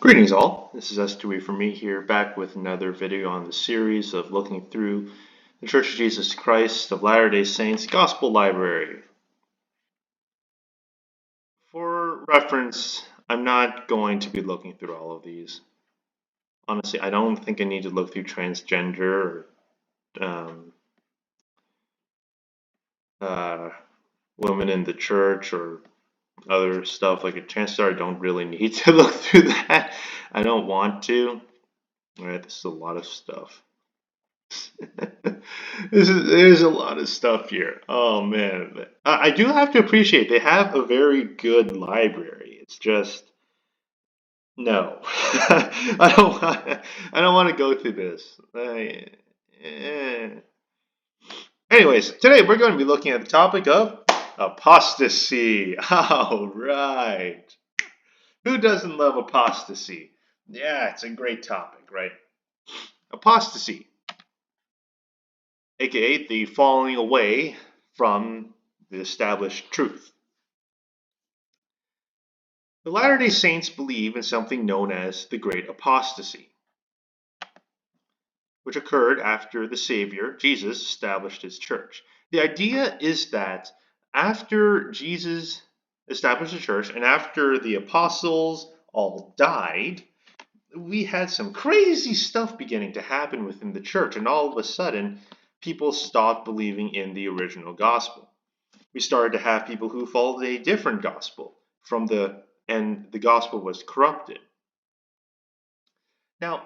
Greetings all, this is S2E for me here, back with another video on the series of looking through the Church of Jesus Christ of Latter-day Saints Gospel Library. For reference, I'm not going to be looking through all of these. Honestly, I don't think I need to look through transgender or women in the church or other stuff. Like a transgender, I don't really need to look through that. I don't want to. Alright, this is a lot of stuff. There's a lot of stuff here. Oh man, I do have to appreciate they have a very good library. It's just no, I don't want to go through this. Anyways, today we're going to be looking at the topic of apostasy. All right, who doesn't love apostasy? Yeah, it's a great topic, right? Apostasy, aka the falling away from the established truth. The Latter-day Saints believe in something known as the Great Apostasy, which occurred after the Savior, Jesus, established his church. The idea is that after Jesus established the church and after the apostles all died, we had some crazy stuff beginning to happen within the church, and all of a sudden, people stopped believing in the original gospel. We started to have people who followed a different gospel and the gospel was corrupted. Now,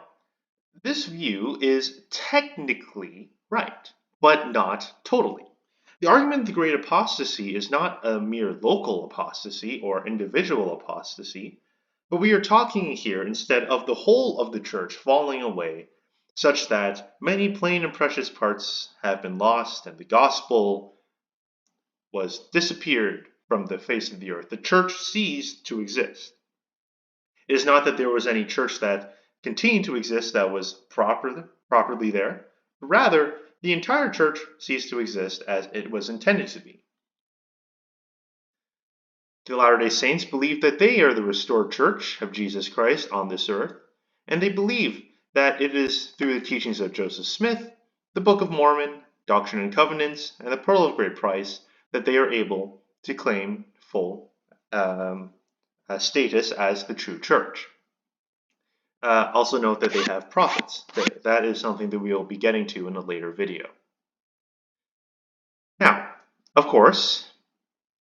this view is technically right, but not totally. The argument of the great apostasy is not a mere local apostasy or individual apostasy, but we are talking here instead of the whole of the church falling away, such that many plain and precious parts have been lost and the gospel was disappeared from the face of the earth. The church ceased to exist. It is not that there was any church that continued to exist that was properly there. Rather, the entire church ceased to exist as it was intended to be. The Latter-day Saints believe that they are the restored church of Jesus Christ on this earth, and they believe that it is through the teachings of Joseph Smith, the Book of Mormon, Doctrine and Covenants, and the Pearl of Great Price that they are able to claim full status as the true church. Also note that they have prophets. That is something that we will be getting to in a later video. Now, of course,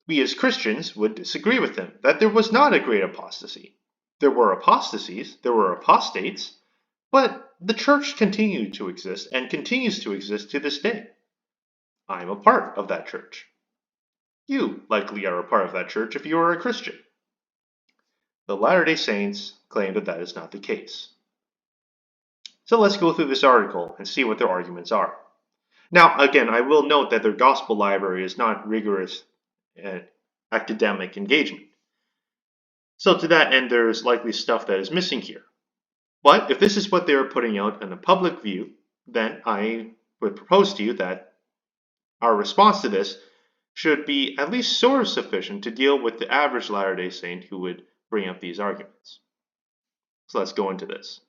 we as Christians would disagree with them, that there was not a great apostasy. There were apostasies, there were apostates, but the church continued to exist and continues to exist to this day. I'm a part of that church. You likely are a part of that church if you are a Christian. The Latter-day Saints claim that that is not the case. So let's go through this article and see what their arguments are. Now, again, I will note that their gospel library is not rigorous academic engagement. So to that end, there is likely stuff that is missing here. But if this is what they are putting out in a public view, then I would propose to you that our response to this should be at least sort of sufficient to deal with the average Latter-day Saint who would bring up these arguments. So let's go into this.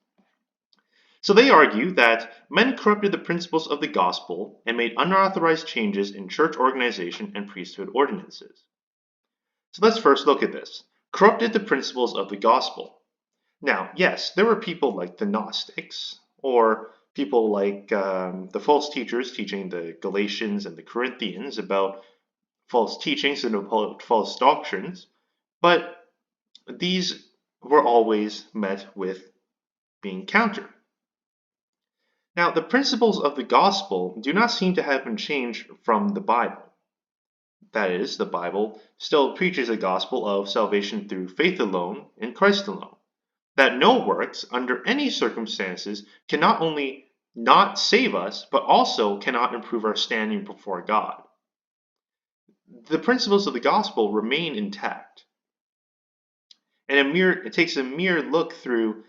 So they argue that men corrupted the principles of the gospel and made unauthorized changes in church organization and priesthood ordinances. So let's first look at this. Corrupted the principles of the gospel. Now, yes, there were people like the Gnostics, or people like the false teachers teaching the Galatians and the Corinthians about false teachings and about false doctrines, but these were always met with being countered. Now, the principles of the gospel do not seem to have been changed from the Bible. That is, the Bible still preaches a gospel of salvation through faith alone in Christ alone. That no works, under any circumstances, can not only not save us, but also cannot improve our standing before God. The principles of the gospel remain intact. And it takes a mere look through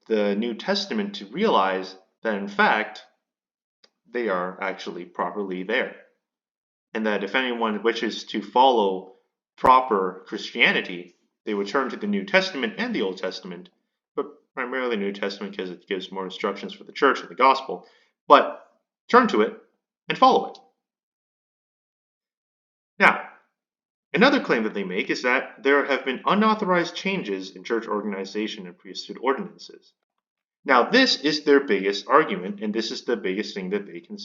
the New Testament to realize that in fact, they are actually properly there. And that if anyone wishes to follow proper Christianity, they would turn to the New Testament and the Old Testament, but primarily New Testament because it gives more instructions for the church and the gospel, but turn to it and follow it. Now, another claim that they make is that there have been unauthorized changes in church organization and priesthood ordinances. Now, this is their biggest argument, and this is the biggest thing that they can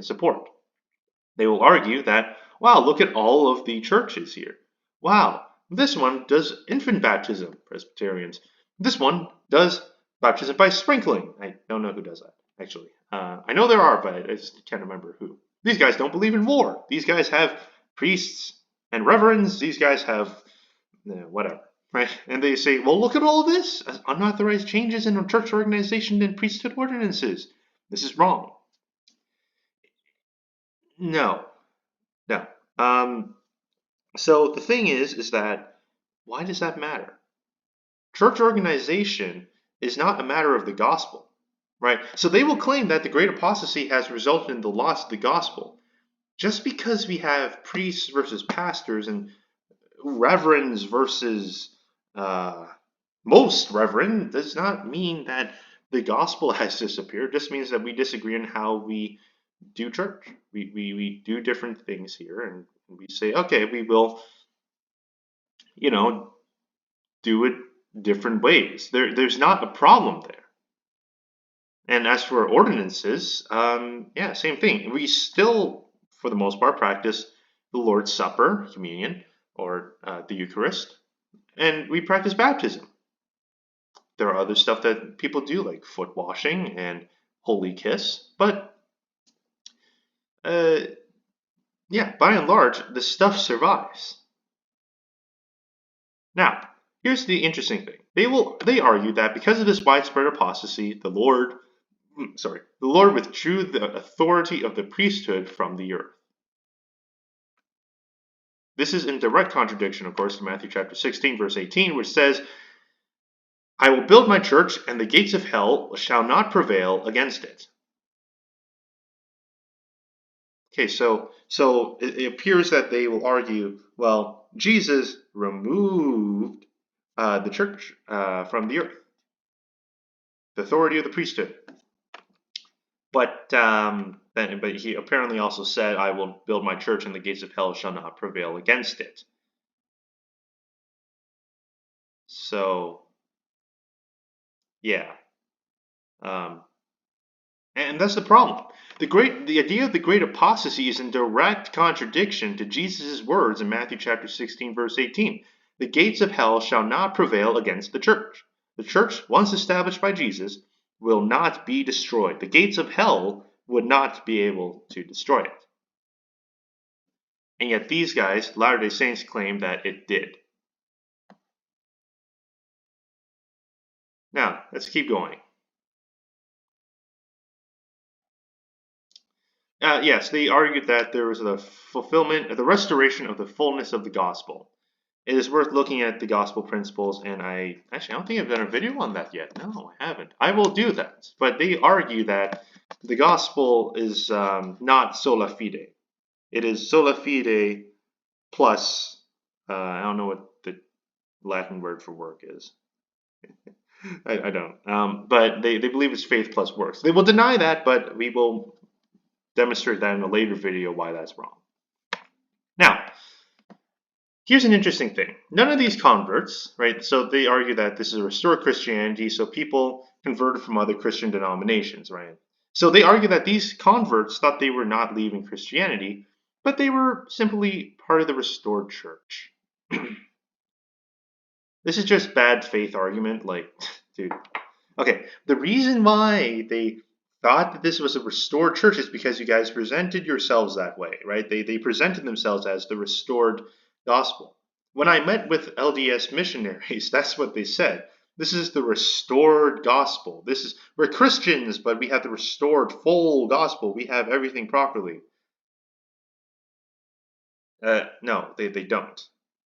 support. They will argue that, wow, look at all of the churches here. Wow, this one does infant baptism, Presbyterians. This one does baptism by sprinkling. I don't know who does that, actually. I know there are, but I just can't remember who. These guys don't believe in war. These guys have priests and reverends. These guys have whatever, right? And they say, well, look at all of this. Unauthorized changes in church organization and priesthood ordinances. This is wrong. No. So the thing is that why does that matter? Church organization is not a matter of the gospel, right? So they will claim that the great apostasy has resulted in the loss of the gospel. Just because we have priests versus pastors and reverends versus most reverend does not mean that the gospel has disappeared. It just means that we disagree on how we do church. We do different things here, and we say, okay, we will, do it different ways. There's not a problem there. And as for ordinances, same thing. We still, for the most part, practice the Lord's Supper, communion, or the Eucharist, and we practice baptism. There are other stuff that people do, like foot washing and holy kiss, but by and large, the stuff survives. Now, here's the interesting thing. They argue that because of this widespread apostasy, the Lord withdrew the authority of the priesthood from the earth. This is in direct contradiction, of course, to Matthew chapter 16, verse 18, which says, I will build my church, and the gates of hell shall not prevail against it. Okay, so it appears that they will argue, well, Jesus removed the church from the earth, the authority of the priesthood. But he apparently also said, I will build my church, and the gates of hell shall not prevail against it. So, yeah. And that's the problem. The idea of the great apostasy is in direct contradiction to Jesus' words in Matthew chapter 16, verse 18. The gates of hell shall not prevail against the church. The church, once established by Jesus, will not be destroyed. The gates of hell would not be able to destroy it. And yet these guys, Latter-day Saints, claim that it did. Now, let's keep going. Yes, they argued that there was the restoration of the fullness of the gospel. It is worth looking at the gospel principles, and I don't think I've done a video on that yet. No, I haven't. I will do that. But they argue that the gospel is not sola fide. It is sola fide plus, I don't know what the Latin word for work is. I don't. But they believe it's faith plus works. They will deny that, but we will demonstrate that in a later video why that's wrong. Now, here's an interesting thing. None of these converts, right? So they argue that this is a restored Christianity, so people converted from other Christian denominations, right? So they argue that these converts thought they were not leaving Christianity, but they were simply part of the restored church. This is just bad faith argument, like, dude. Okay, the reason why they thought that this was a restored church is because you guys presented yourselves that way, right? They presented themselves as the restored gospel. When I met with LDS missionaries, that's what they said. This is the restored gospel. We're Christians, but we have the restored full gospel. We have everything properly. No, they don't.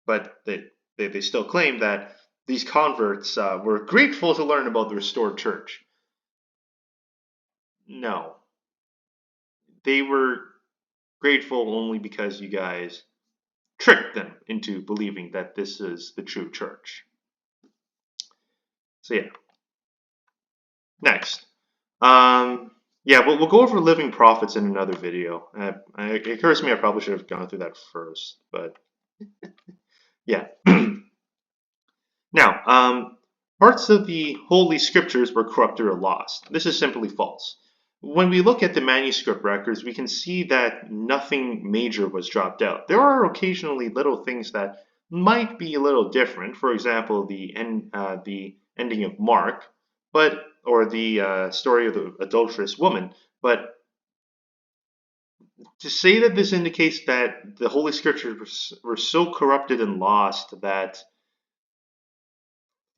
But they still claim that these converts were grateful to learn about the restored church. No. They were grateful only because you guys tricked them into believing that this is the true church. So yeah. Next. Yeah, we'll go over living prophets in another video. It occurs to me I probably should have gone through that first, but yeah. Now, parts of the Holy Scriptures were corrupted or lost. This is simply false. When we look at the manuscript records, we can see that nothing major was dropped out. There are occasionally little things that might be a little different. For example, the ending of Mark, or the story of the adulterous woman. But to say that this indicates that the Holy Scriptures were so corrupted and lost that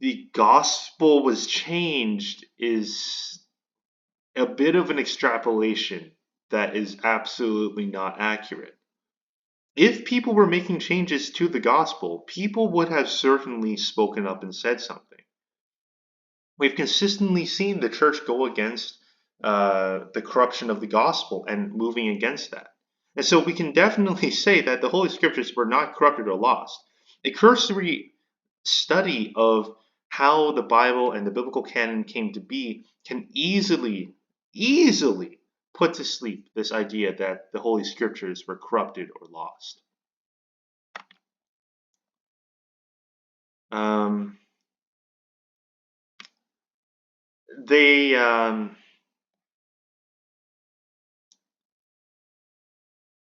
the gospel was changed is a bit of an extrapolation that is absolutely not accurate. If people were making changes to the gospel, people would have certainly spoken up and said something. We've consistently seen the church go against the corruption of the gospel and moving against that. And so we can definitely say that the Holy Scriptures were not corrupted or lost. A cursory study of how the Bible and the biblical canon came to be can easily put to sleep this idea that the Holy Scriptures were corrupted or lost.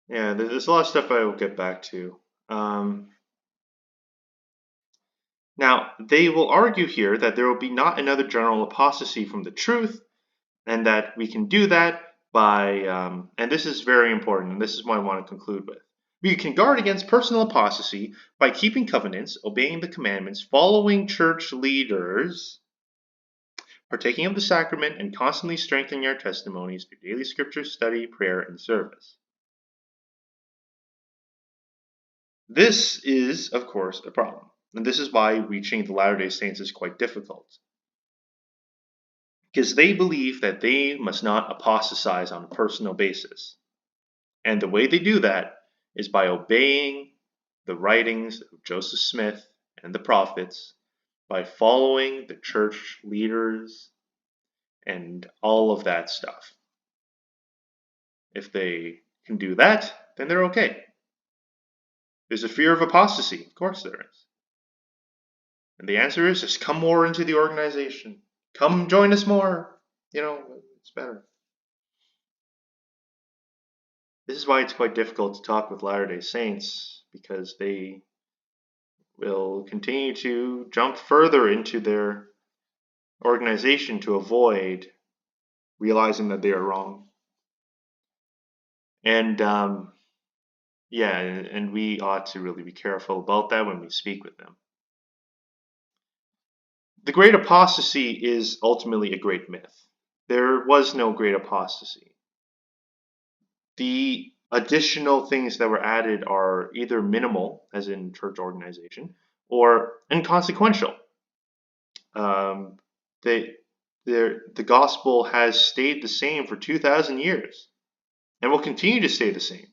Yeah, there's a lot of stuff I will get back to. Now, they will argue here that there will be not another general apostasy from the truth, and that we can do that by, and this is very important, and this is what I want to conclude with. We can guard against personal apostasy by keeping covenants, obeying the commandments, following church leaders, partaking of the sacrament, and constantly strengthening our testimonies through daily scripture study, prayer, and service. This is, of course, a problem, and this is why reaching the Latter-day Saints is quite difficult. Because they believe that they must not apostatize on a personal basis. And the way they do that is by obeying the writings of Joseph Smith and the prophets, by following the church leaders and all of that stuff. If they can do that, then they're okay. There's a fear of apostasy. Of course there is. And the answer is just come more into the organization. Come join us more. It's better. This is why it's quite difficult to talk with Latter-day Saints, because they will continue to jump further into their organization to avoid realizing that they are wrong. And and we ought to really be careful about that when we speak with them. The great apostasy is ultimately a great myth. There was no great apostasy. The additional things that were added are either minimal, as in church organization, or inconsequential. The gospel has stayed the same for 2,000 years and will continue to stay the same,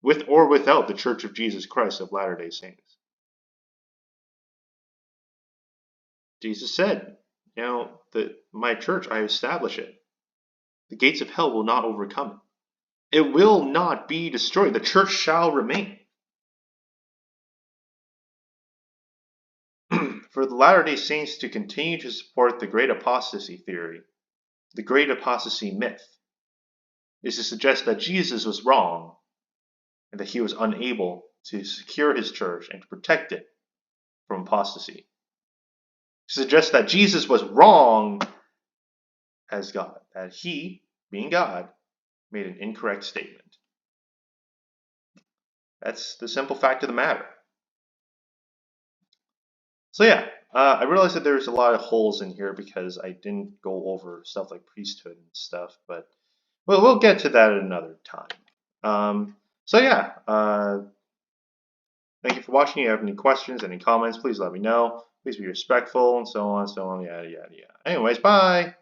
with or without the Church of Jesus Christ of Latter-day Saints. Jesus said, that my church, I establish it. The gates of hell will not overcome it. It will not be destroyed. The church shall remain. For the Latter-day Saints to continue to support the great apostasy theory, the great apostasy myth, is to suggest that Jesus was wrong and that he was unable to secure his church and to protect it from apostasy. Suggests that Jesus was wrong as God, that he, being God, made an incorrect statement. That's the simple fact of the matter. So yeah, I realized that there's a lot of holes in here because I didn't go over stuff like priesthood and stuff, but we'll get to that at another time. So yeah, thank you for watching. If you have any questions, any comments, please let me know. Please be respectful and so on, yada, yada, yada. Anyways, bye!